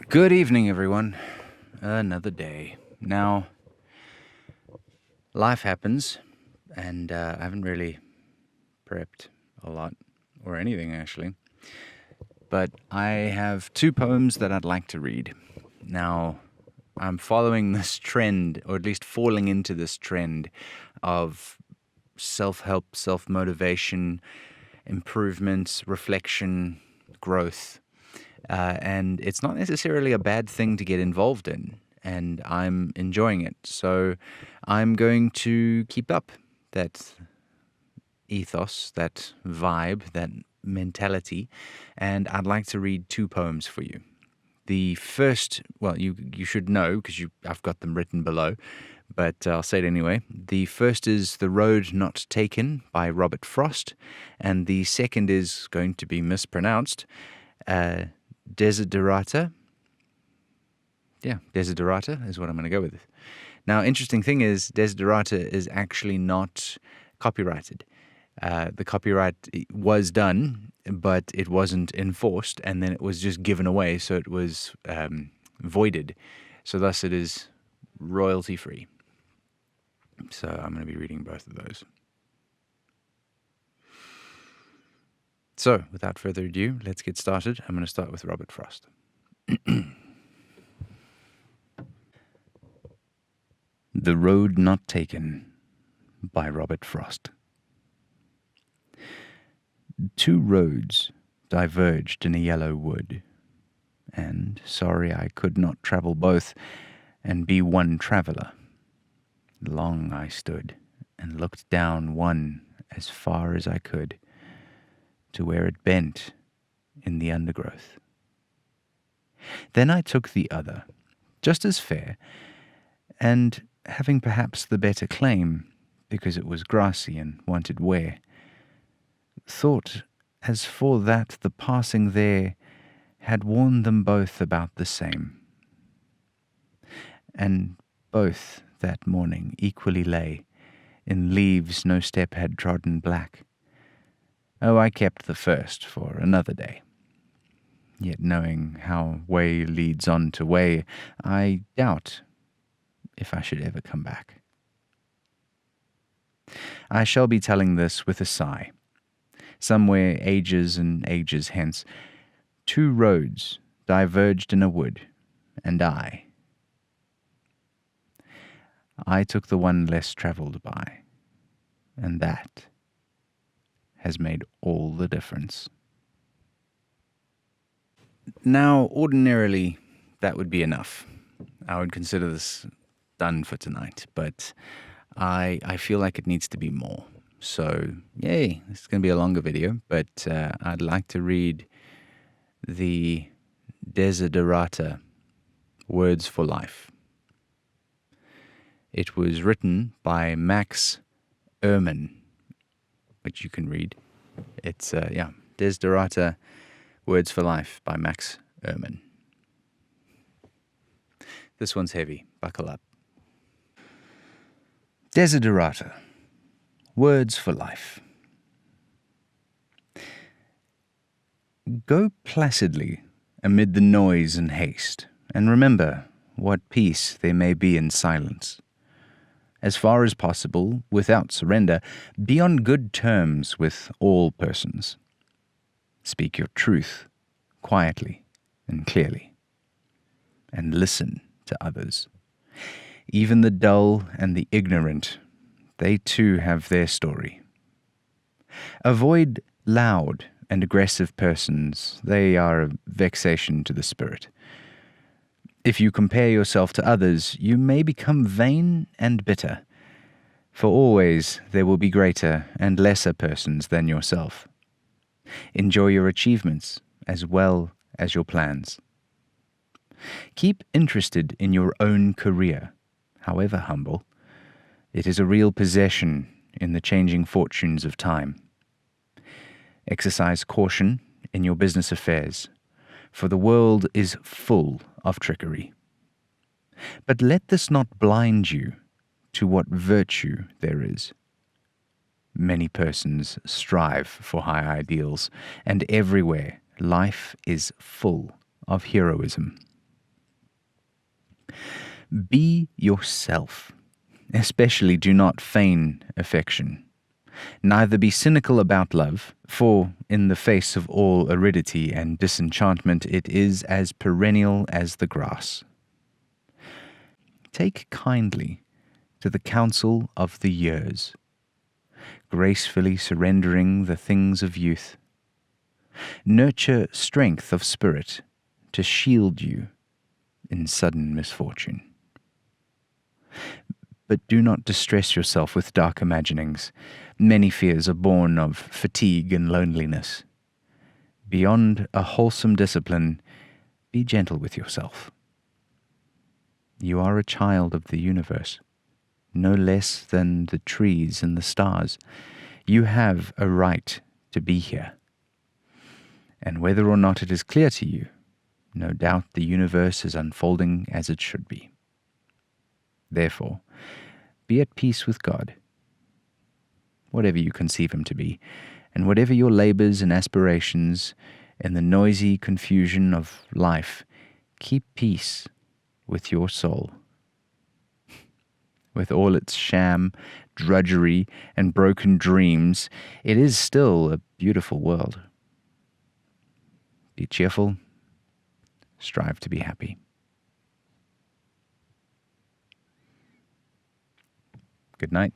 Good evening, everyone. Another day. Now, life happens, and I haven't really prepped a lot, or anything actually. But I have two poems that I'd like to read. Now, I'm following this trend, or at least falling into this trend of self-help, self-motivation, improvement, reflection, growth. And it's not necessarily a bad thing to get involved in, and I'm enjoying it. So I'm going to keep up that ethos, that vibe, that mentality, and I'd like to read two poems for you. The first, well, you should know because I've got them written below, but I'll say it anyway. The first is The Road Not Taken by Robert Frost, and the second is going to be mispronounced, Desiderata. Yeah, Desiderata is what I'm going to go with. Now, interesting thing is, Desiderata is actually not copyrighted. The copyright was done, but it wasn't enforced, and then it was just given away, so it was voided. So thus it is royalty-free. So I'm going to be reading both of those. So, without further ado, let's get started. I'm going to start with Robert Frost. The Road Not Taken by Robert Frost. Two roads diverged in a yellow wood, and sorry I could not travel both and be one traveller. Long I stood and looked down one as far as I could, to where it bent in the undergrowth. Then I took the other, just as fair, and having perhaps the better claim, because it was grassy and wanted wear, thought as for that the passing there had worn them both about the same, and both that morning equally lay in leaves no step had trodden black. Oh, I kept the first for another day. Yet knowing how way leads on to way, I doubt if I should ever come back. I shall be telling this with a sigh. Somewhere ages and ages hence, two roads diverged in a wood, and I took the one less travelled by, and that has made all the difference. Now, ordinarily, that would be enough. I would consider this done for tonight, but I feel like it needs to be more. So, yay, this is going to be a longer video, but I'd like to read the Desiderata, Words for Life. It was written by Max Ehrmann, which you can read. It's, Desiderata, Words for Life by Max Ehrmann. This one's heavy. Buckle up. Desiderata, Words for Life. Go placidly amid the noise and haste, and remember what peace there may be in silence. As far as possible, without surrender, be on good terms with all persons. Speak your truth quietly and clearly, and listen to others. Even the dull and the ignorant, they too have their story. Avoid loud and aggressive persons. They are a vexation to the spirit. If you compare yourself to others, you may become vain and bitter, for always there will be greater and lesser persons than yourself. Enjoy your achievements as well as your plans. Keep interested in your own career, however humble. It is a real possession in the changing fortunes of time. Exercise caution in your business affairs, for the world is full of trickery. But let this not blind you to what virtue there is. Many persons strive for high ideals, and everywhere life is full of heroism. Be yourself. Especially do not feign affection. Neither be cynical about love, for in the face of all aridity and disenchantment it is as perennial as the grass. Take kindly to the counsel of the years, gracefully surrendering the things of youth. Nurture strength of spirit to shield you in sudden misfortune. But do not distress yourself with dark imaginings. Many fears are born of fatigue and loneliness. Beyond a wholesome discipline, be gentle with yourself. You are a child of the universe, no less than the trees and the stars. You have a right to be here. And whether or not it is clear to you, no doubt the universe is unfolding as it should be. Therefore, be at peace with God, whatever you conceive him to be, and whatever your labors and aspirations in the noisy confusion of life, keep peace with your soul. With all its sham, drudgery, and broken dreams, it is still a beautiful world. Be cheerful, strive to be happy. Good night.